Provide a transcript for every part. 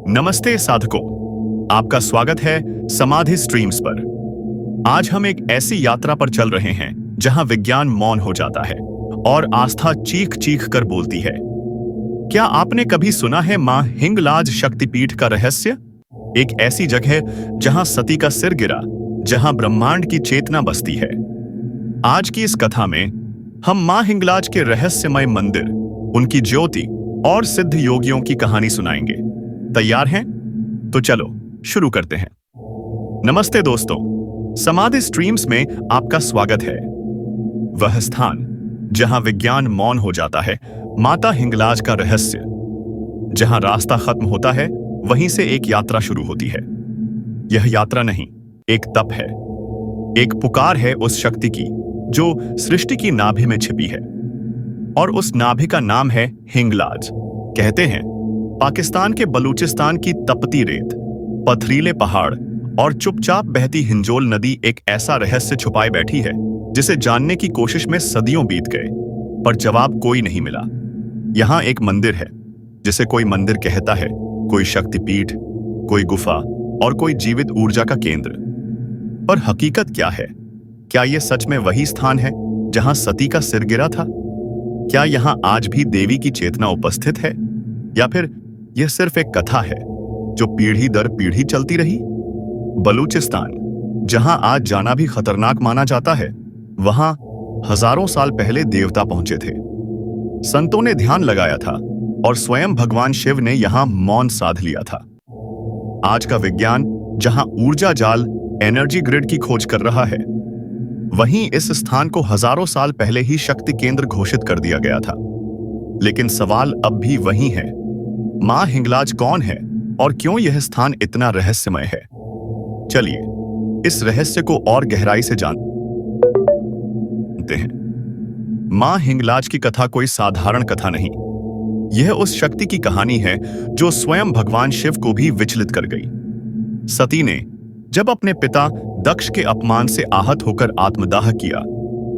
नमस्ते साधकों, आपका स्वागत है समाधि स्ट्रीम्स पर। आज हम एक ऐसी यात्रा पर चल रहे हैं जहां विज्ञान मौन हो जाता है और आस्था चीख चीख कर बोलती है। क्या आपने कभी सुना है मां हिंगलाज शक्तिपीठ का रहस्य? एक ऐसी जगह जहां सती का सिर गिरा, जहां ब्रह्मांड की चेतना बसती है। आज की इस कथा में हम मां हिंगलाज के रहस्यमय मंदिर, उनकी ज्योति और सिद्ध योगियों की कहानी सुनाएंगे। तैयार हैं? तो चलो शुरू करते हैं। नमस्ते दोस्तों, समाधि स्ट्रीम्स में आपका स्वागत है। वह स्थान जहां विज्ञान मौन हो जाता है, माता हिंगलाज का रहस्य। जहां रास्ता खत्म होता है, वहीं से एक यात्रा शुरू होती है। यह यात्रा नहीं, एक तप है, एक पुकार है उस शक्ति की जो सृष्टि की नाभि में छिपी है। और उस नाभि का नाम है हिंगलाज। कहते हैं पाकिस्तान के बलूचिस्तान की तपती रेत, पथरीले पहाड़ और चुपचाप बहती हिंजोल नदी एक ऐसा रहस्य छुपाए बैठी है जिसे जानने की कोशिश में सदियों बीत गए, पर जवाब कोई नहीं मिला। यहां एक मंदिर है जिसे कोई मंदिर कहता है, कोई शक्तिपीठ, कोई गुफा और कोई जीवित ऊर्जा का केंद्र। पर हकीकत क्या है? क्या यह सच में वही स्थान है जहां सती का सिर गिरा था? क्या यहां आज भी देवी की चेतना उपस्थित है, या फिर यह सिर्फ एक कथा है जो पीढ़ी दर पीढ़ी चलती रही? बलूचिस्तान, जहां आज जाना भी खतरनाक माना जाता है, वहां हजारों साल पहले देवता पहुंचे थे। संतों ने ध्यान लगाया था और स्वयं भगवान शिव ने यहां मौन साध लिया था। आज का विज्ञान जहां ऊर्जा जाल, एनर्जी ग्रिड की खोज कर रहा है, वहीं इस स्थान को हजारों साल पहले ही शक्ति केंद्र घोषित कर दिया गया था। लेकिन सवाल अब भी वही है, मां हिंगलाज कौन है और क्यों यह स्थान इतना रहस्यमय है? चलिए इस रहस्य को और गहराई से जानते हैं। मां हिंगलाज की कथा कोई साधारण कथा नहीं। यह उस शक्ति की कहानी है जो स्वयं भगवान शिव को भी विचलित कर गई। सती ने जब अपने पिता दक्ष के अपमान से आहत होकर आत्मदाह किया,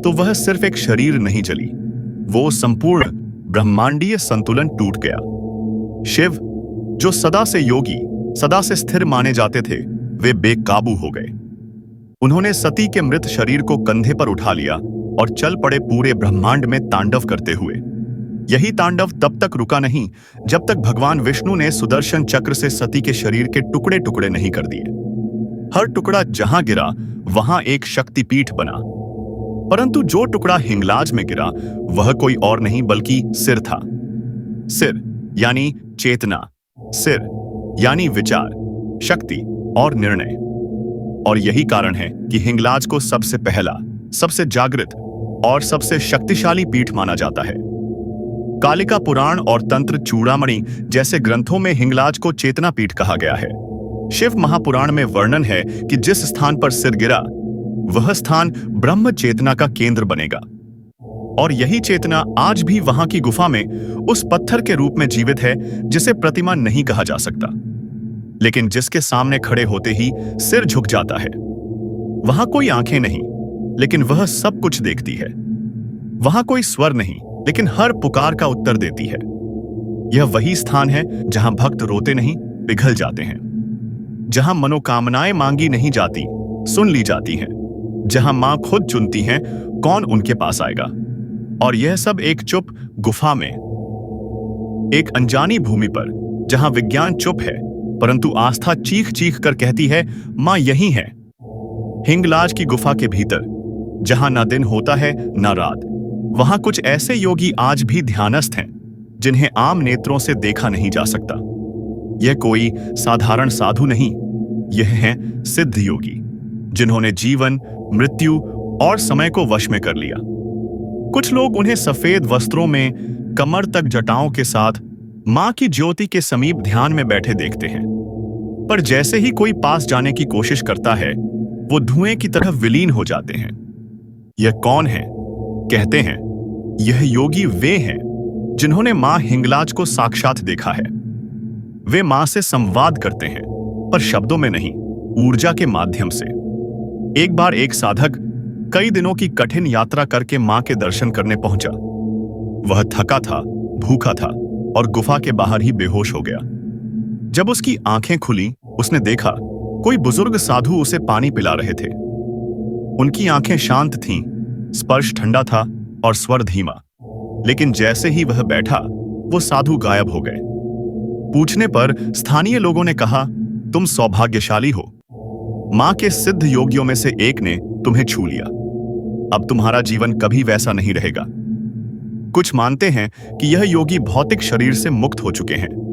तो वह सिर्फ एक शरीर नहीं जली, वो संपूर्ण ब्रह्मांडीय संतुलन टूट गया। शिव, जो सदा से योगी, सदा से स्थिर माने जाते थे, वे बेकाबू हो गए। उन्होंने सती के मृत शरीर को कंधे पर उठा लिया और चल पड़े पूरे ब्रह्मांड में तांडव करते हुए। यही तांडव तब तक रुका नहीं जब तक भगवान विष्णु ने सुदर्शन चक्र से सती के शरीर के टुकड़े टुकड़े नहीं कर दिए। हर टुकड़ा जहां गिरा, वहां एक शक्तिपीठ बना। परंतु जो टुकड़ा हिंगलाज में गिरा, वह कोई और नहीं बल्कि सिर था। सिर यानी चेतना, सिर यानी विचार, शक्ति और निर्णय। और यही कारण है कि हिंगलाज को सबसे पहला, सबसे जागृत और सबसे शक्तिशाली पीठ माना जाता है। कालिका पुराण और तंत्र चूड़ामणि जैसे ग्रंथों में हिंगलाज को चेतना पीठ कहा गया है। शिव महापुराण में वर्णन है कि जिस स्थान पर सिर गिरा, वह स्थान ब्रह्म चेतना का केंद्र बनेगा। और यही चेतना आज भी वहां की गुफा में उस पत्थर के रूप में जीवित है जिसे प्रतिमा नहीं कहा जा सकता, लेकिन जिसके सामने खड़े होते ही सिर झुक जाता है। वहां कोई आंखें नहीं, लेकिन वह सब कुछ देखती है। वहां कोई स्वर नहीं, लेकिन हर पुकार का उत्तर देती है। यह वही स्थान है जहां भक्त रोते नहीं, पिघल जाते हैं। जहां मनोकामनाएं मांगी नहीं जाती, सुन ली जाती हैं। जहां मां खुद चुनती हैं कौन उनके पास आएगा। और यह सब एक चुप गुफा में, एक अनजानी भूमि पर, जहां विज्ञान चुप है, परंतु आस्था चीख चीख कर कहती है, मां यही है। हिंगलाज की गुफा के भीतर, जहां ना दिन होता है ना रात, वहां कुछ ऐसे योगी आज भी ध्यानस्थ हैं जिन्हें आम नेत्रों से देखा नहीं जा सकता। यह कोई साधारण साधु नहीं, यह हैं सिद्ध योगी, जिन्होंने जीवन, मृत्यु और समय को वश में कर लिया। कुछ लोग उन्हें सफेद वस्त्रों में, कमर तक जटाओं के साथ, मां की ज्योति के समीप ध्यान में बैठे देखते हैं। पर जैसे ही कोई पास जाने की कोशिश करता है, वो धुएं की तरह विलीन हो जाते हैं। यह कौन है? कहते हैं यह योगी वे हैं जिन्होंने मां हिंगलाज को साक्षात देखा है। वे मां से संवाद करते हैं, पर शब्दों में नहीं, ऊर्जा के माध्यम से। एक बार एक साधक कई दिनों की कठिन यात्रा करके मां के दर्शन करने पहुंचा। वह थका था, भूखा था और गुफा के बाहर ही बेहोश हो गया। जब उसकी आंखें खुली, उसने देखा कोई बुजुर्ग साधु उसे पानी पिला रहे थे। उनकी आंखें शांत थीं, स्पर्श ठंडा था और स्वर धीमा। लेकिन जैसे ही वह बैठा, वो साधु गायब हो गए। पूछने पर स्थानीय लोगों ने कहा, तुम सौभाग्यशाली हो। मां के सिद्ध योगियों में से एक ने तुम्हें छू लिया। अब तुम्हारा जीवन कभी वैसा नहीं रहेगा। कुछ मानते हैं कि यह योगी भौतिक शरीर से मुक्त हो चुके हैं।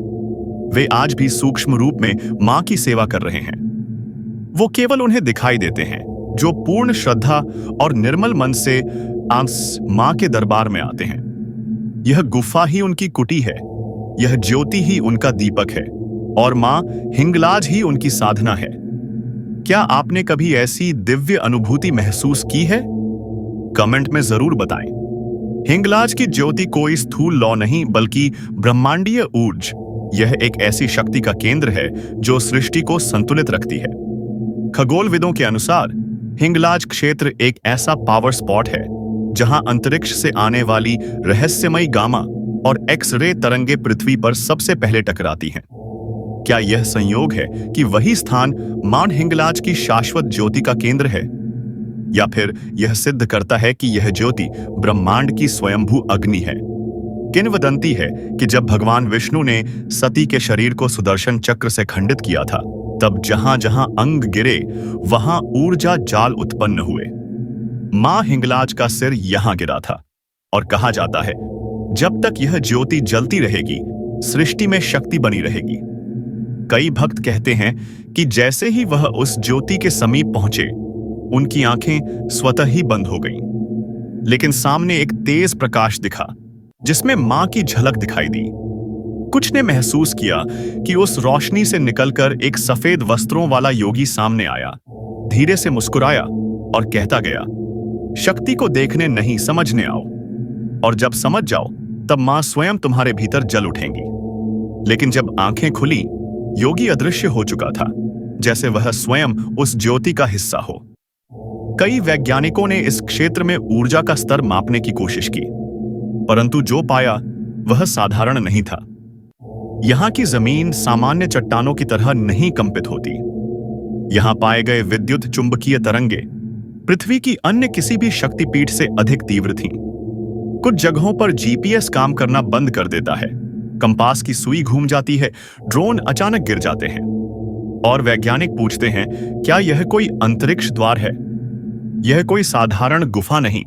वे आज भी सूक्ष्म रूप में मां की सेवा कर रहे हैं। वो केवल उन्हें दिखाई देते हैं जो पूर्ण श्रद्धा और निर्मल मन से मां के दरबार में आते हैं। यह गुफा ही उनकी कुटी है, यह ज्योति ही उनका दीपक है और मां हिंगलाज ही उनकी साधना है। क्या आपने कभी ऐसी दिव्य अनुभूति महसूस की है? कमेंट में जरूर बताएं। हिंगलाज की ज्योति कोई स्थूल लौ नहीं, बल्कि ब्रह्मांडीय ऊर्जा। यह एक ऐसी शक्ति का केंद्र है जो सृष्टि को संतुलित रखती है। खगोलविदों के अनुसार हिंगलाज क्षेत्र एक ऐसा पावर स्पॉट है जहां अंतरिक्ष से आने वाली रहस्यमयी गामा और एक्स-रे तरंगे पृथ्वी पर सबसे पहले टकराती हैं। क्या यह संयोग है कि वही स्थान मां हिंगलाज की शाश्वत ज्योति का केंद्र है, या फिर यह सिद्ध करता है कि यह ज्योति ब्रह्मांड की स्वयंभू अग्नि है? किंवदंती है कि जब भगवान विष्णु ने सती के शरीर को सुदर्शन चक्र से खंडित किया था, तब जहां जहां अंग गिरे वहां ऊर्जा जाल उत्पन्न हुए। मां हिंगलाज का सिर यहां गिरा था और कहा जाता है, जब तक यह ज्योति जलती रहेगी, सृष्टि में शक्ति बनी रहेगी। कई भक्त कहते हैं कि जैसे ही वह उस ज्योति के समीप पहुंचे, उनकी आंखें स्वतः ही बंद हो गईं। लेकिन सामने एक तेज प्रकाश दिखा जिसमें मां की झलक दिखाई दी। कुछ ने महसूस किया कि उस रोशनी से निकलकर एक सफेद वस्त्रों वाला योगी सामने आया, धीरे से मुस्कुराया और कहता गया, शक्ति को देखने नहीं, समझने आओ, और जब समझ जाओ तब मां स्वयं तुम्हारे भीतर जल उठेंगी। लेकिन जब आंखें खुली, योगी अदृश्य हो चुका था, जैसे वह स्वयं उस ज्योति का हिस्सा हो। कई वैज्ञानिकों ने इस क्षेत्र में ऊर्जा का स्तर मापने की कोशिश की, परंतु जो पाया वह साधारण नहीं था। यहां की जमीन सामान्य चट्टानों की तरह नहीं कंपित होती। यहां पाए गए विद्युत चुंबकीय तरंगे पृथ्वी की अन्य किसी भी शक्तिपीठ से अधिक तीव्र थीं। कुछ जगहों पर जीपीएस काम करना बंद कर देता है, कंपास की सुई घूम जाती है, ड्रोन अचानक गिर जाते हैं। और वैज्ञानिक पूछते हैं, क्या यह कोई अंतरिक्ष द्वार है? यह कोई साधारण गुफा नहीं,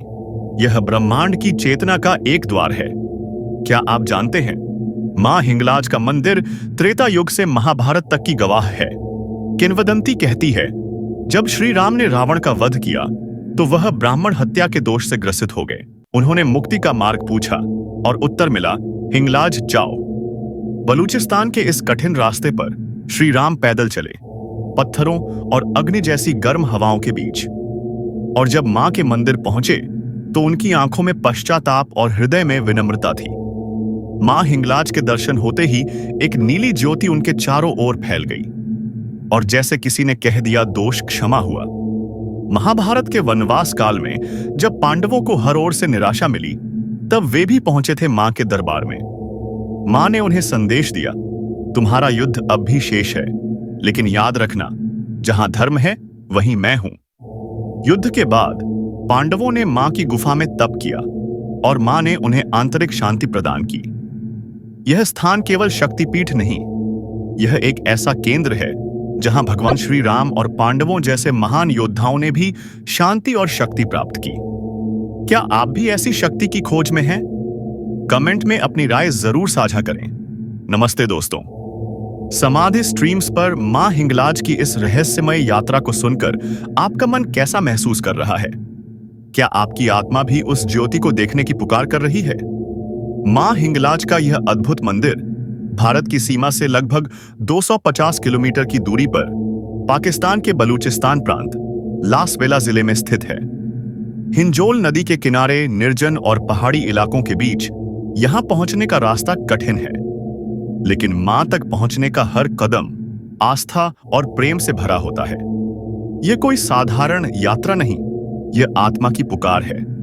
यह ब्रह्मांड की चेतना का एक द्वार है। क्या आप जानते हैं, मां हिंगलाज का मंदिर त्रेता युग से महाभारत तक की गवाह है। किंवदंती कहती है, जब श्री राम ने रावण का वध किया तो वह ब्राह्मण हत्या के दोष से ग्रसित हो गए। उन्होंने मुक्ति का मार्ग पूछा और उत्तर मिला, हिंगलाज जाओ। बलूचिस्तान के इस कठिन रास्ते पर श्री राम पैदल चले, पत्थरों और अग्नि जैसी गर्म हवाओं के बीच। और जब मां के मंदिर पहुंचे तो उनकी आंखों में पश्चाताप और हृदय में विनम्रता थी। मां हिंगलाज के दर्शन होते ही एक नीली ज्योति उनके चारों ओर फैल गई और जैसे किसी ने कह दिया, दोष क्षमा हुआ। महाभारत के वनवास काल में जब पांडवों को हर ओर से निराशा मिली, तब वे भी पहुंचे थे मां के दरबार में। मां ने उन्हें संदेश दिया, तुम्हारा युद्ध अब भी शेष है, लेकिन याद रखना, जहां धर्म है वहीं मैं हूं। युद्ध के बाद पांडवों ने मां की गुफा में तप किया और मां ने उन्हें आंतरिक शांति प्रदान की। यह स्थान केवल शक्तिपीठ नहीं, यह एक ऐसा केंद्र है जहां भगवान श्री राम और पांडवों जैसे महान योद्धाओं ने भी शांति और शक्ति प्राप्त की। क्या आप भी ऐसी शक्ति की खोज में हैं? कमेंट में अपनी राय जरूर साझा करें। नमस्ते दोस्तों, समाधि स्ट्रीम्स पर मां हिंगलाज की इस रहस्यमय यात्रा को सुनकर आपका मन कैसा महसूस कर रहा है? क्या आपकी आत्मा भी उस ज्योति को देखने की पुकार कर रही है? मां हिंगलाज का यह अद्भुत मंदिर भारत की सीमा से लगभग 250 किलोमीटर की दूरी पर पाकिस्तान के बलूचिस्तान प्रांत लास वेला जिले में स्थित है। हिंजोल नदी के किनारे निर्जन और पहाड़ी इलाकों के बीच यहां पहुंचने का रास्ता कठिन है, लेकिन मां तक पहुंचने का हर कदम आस्था और प्रेम से भरा होता है। यह कोई साधारण यात्रा नहीं, यह आत्मा की पुकार है।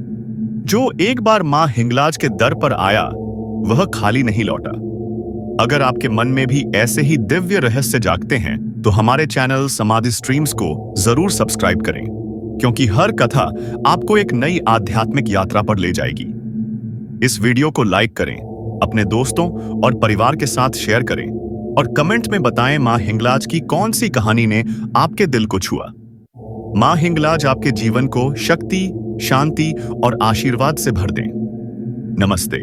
जो एक बार मां हिंगलाज के दर पर आया, वह खाली नहीं लौटा। अगर आपके मन में भी ऐसे ही दिव्य रहस्य जागते हैं तो हमारे चैनल समाधि स्ट्रीम्स को जरूर सब्सक्राइब करें, क्योंकि हर कथा आपको एक नई आध्यात्मिक यात्रा पर ले जाएगी। इस वीडियो को लाइक करें, अपने दोस्तों और परिवार के साथ शेयर करें और कमेंट में बताएं मां हिंगलाज की कौन सी कहानी ने आपके दिल को छुआ। मां हिंगलाज आपके जीवन को शक्ति, शांति और आशीर्वाद से भर दें। नमस्ते।